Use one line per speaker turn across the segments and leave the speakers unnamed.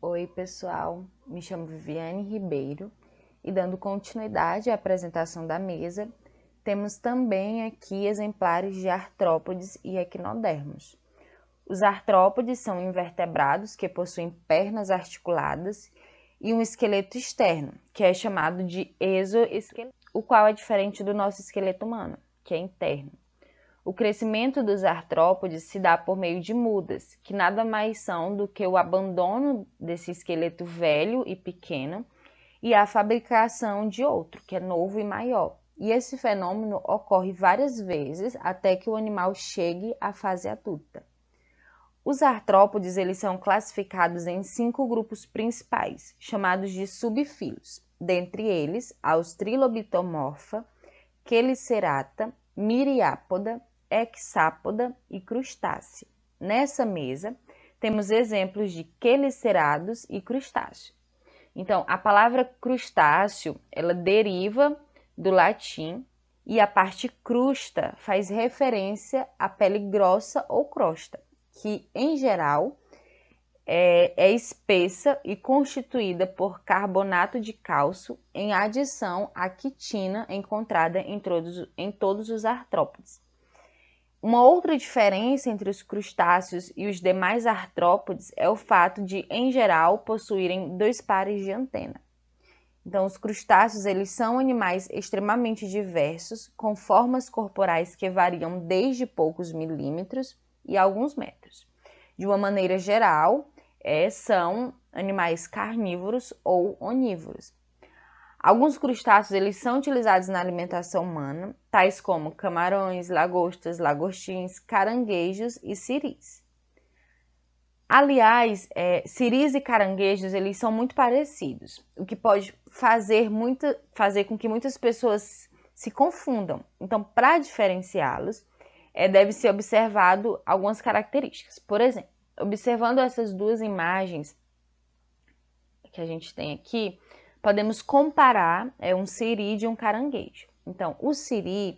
Oi, pessoal. Me chamo Viviane Ribeiro e, dando continuidade à apresentação da mesa, temos também aqui exemplares de artrópodes e equinodermos. Os artrópodes são invertebrados que possuem pernas articuladas e um esqueleto externo, que é chamado de exoesqueleto, o qual é diferente do nosso esqueleto humano, que é interno. O crescimento dos artrópodes se dá por meio de mudas, que nada mais são do que o abandono desse esqueleto velho e pequeno e a fabricação de outro, que é novo e maior. E esse fenômeno ocorre várias vezes até que o animal chegue à fase adulta. Os artrópodes eles são classificados em 5 grupos principais, chamados de subfilos. Dentre eles, os Trilobitomorpha, Chelicerata, Myriápoda, Hexápoda e crustácea. Nessa mesa, temos exemplos de quelicerados e crustáceos. Então, a palavra crustáceo, ela deriva do latim e a parte crusta faz referência à pele grossa ou crosta, que, em geral, é espessa e constituída por carbonato de cálcio em adição à quitina encontrada em todos os artrópodes. Uma outra diferença entre os crustáceos e os demais artrópodes é o fato de, em geral, possuírem 2 pares de antena. Então, os crustáceos eles são animais extremamente diversos, com formas corporais que variam desde poucos milímetros e alguns metros. De uma maneira geral, são animais carnívoros ou onívoros. Alguns crustáceos eles são utilizados na alimentação humana, tais como camarões, lagostas, lagostins, caranguejos e siris. Aliás, siris e caranguejos eles são muito parecidos, o que pode fazer com que muitas pessoas se confundam. Então, para diferenciá-los, deve ser observado algumas características. Por exemplo, observando essas duas imagens que a gente tem aqui, podemos comparar um siri de um caranguejo. Então, o siri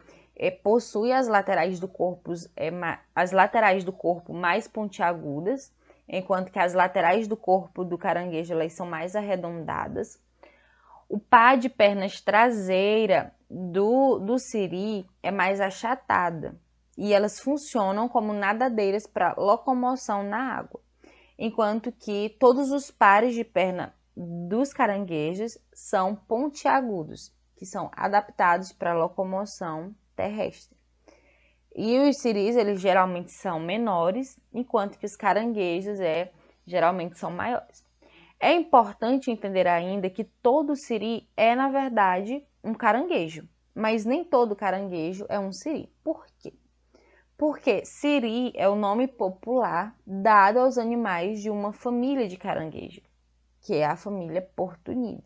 possui as laterais do corpo mais pontiagudas, enquanto que as laterais do corpo do caranguejo elas são mais arredondadas. O par de pernas traseira do siri é mais achatada e elas funcionam como nadadeiras para locomoção na água, enquanto que todos os pares de perna dos caranguejos são pontiagudos, que são adaptados para locomoção terrestre. E os siris, eles geralmente são menores, enquanto que os caranguejos geralmente são maiores. É importante entender ainda que todo siri é, na verdade, um caranguejo, mas nem todo caranguejo é um siri. Por quê? Porque siri é o nome popular dado aos animais de uma família de caranguejo, que é a família Portunidae.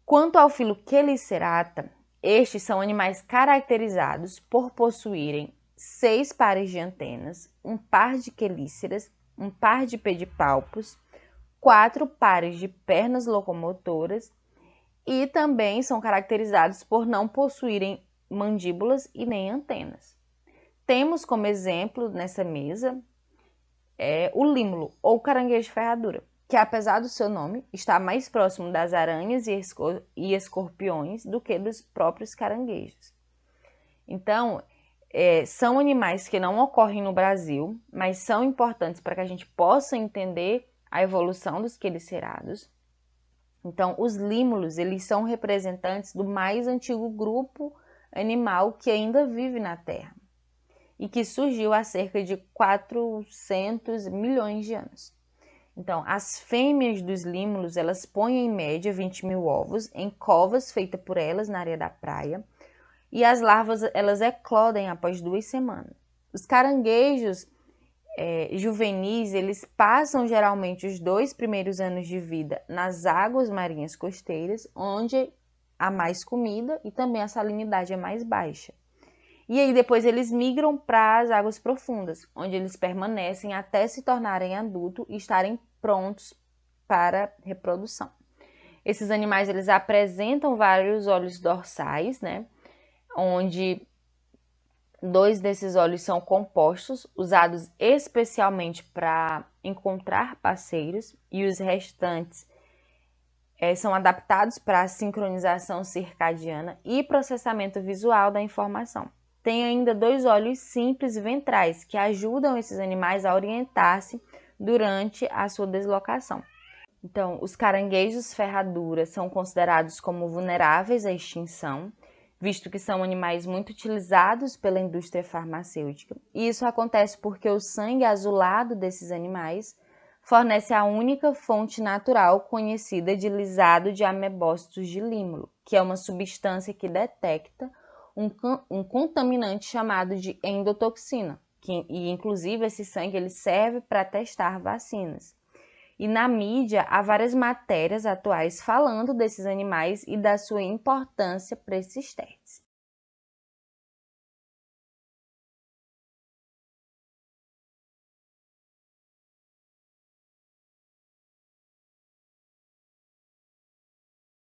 Quanto ao filo Chelicerata, estes são animais caracterizados por possuírem 6 pares de antenas, um par de quelíceras, um par de pedipalpos, 4 pares de pernas locomotoras e também são caracterizados por não possuírem mandíbulas e nem antenas. Temos como exemplo nessa mesa o límulo ou caranguejo ferradura, que apesar do seu nome, está mais próximo das aranhas e escorpiões do que dos próprios caranguejos. Então, são animais que não ocorrem no Brasil, mas são importantes para que a gente possa entender a evolução dos quelicerados. Então, os límulos, eles são representantes do mais antigo grupo animal que ainda vive na Terra e que surgiu há cerca de 400 milhões de anos. Então, as fêmeas dos límulos, elas põem em média 20 mil ovos em covas feitas por elas na areia da praia e as larvas, elas eclodem após 2 semanas. Os caranguejos juvenis, eles passam geralmente os 2 primeiros anos de vida nas águas marinhas costeiras, onde há mais comida e também a salinidade é mais baixa. E aí depois eles migram para as águas profundas, onde eles permanecem até se tornarem adultos e estarem prontos para reprodução. Esses animais eles apresentam vários olhos dorsais, né, onde 2 desses óleos são compostos, usados especialmente para encontrar parceiros, e os restantes são adaptados para a sincronização circadiana e processamento visual da informação. Tem ainda 2 óleos simples ventrais, que ajudam esses animais a orientar-se durante a sua deslocação. Então, os caranguejos ferradura são considerados como vulneráveis à extinção, visto que são animais muito utilizados pela indústria farmacêutica. E isso acontece porque o sangue azulado desses animais fornece a única fonte natural conhecida de lisado de amebócitos de límulo, que é uma substância que detecta um contaminante chamado de endotoxina, e inclusive esse sangue ele serve para testar vacinas. E na mídia há várias matérias atuais falando desses animais e da sua importância para esses testes.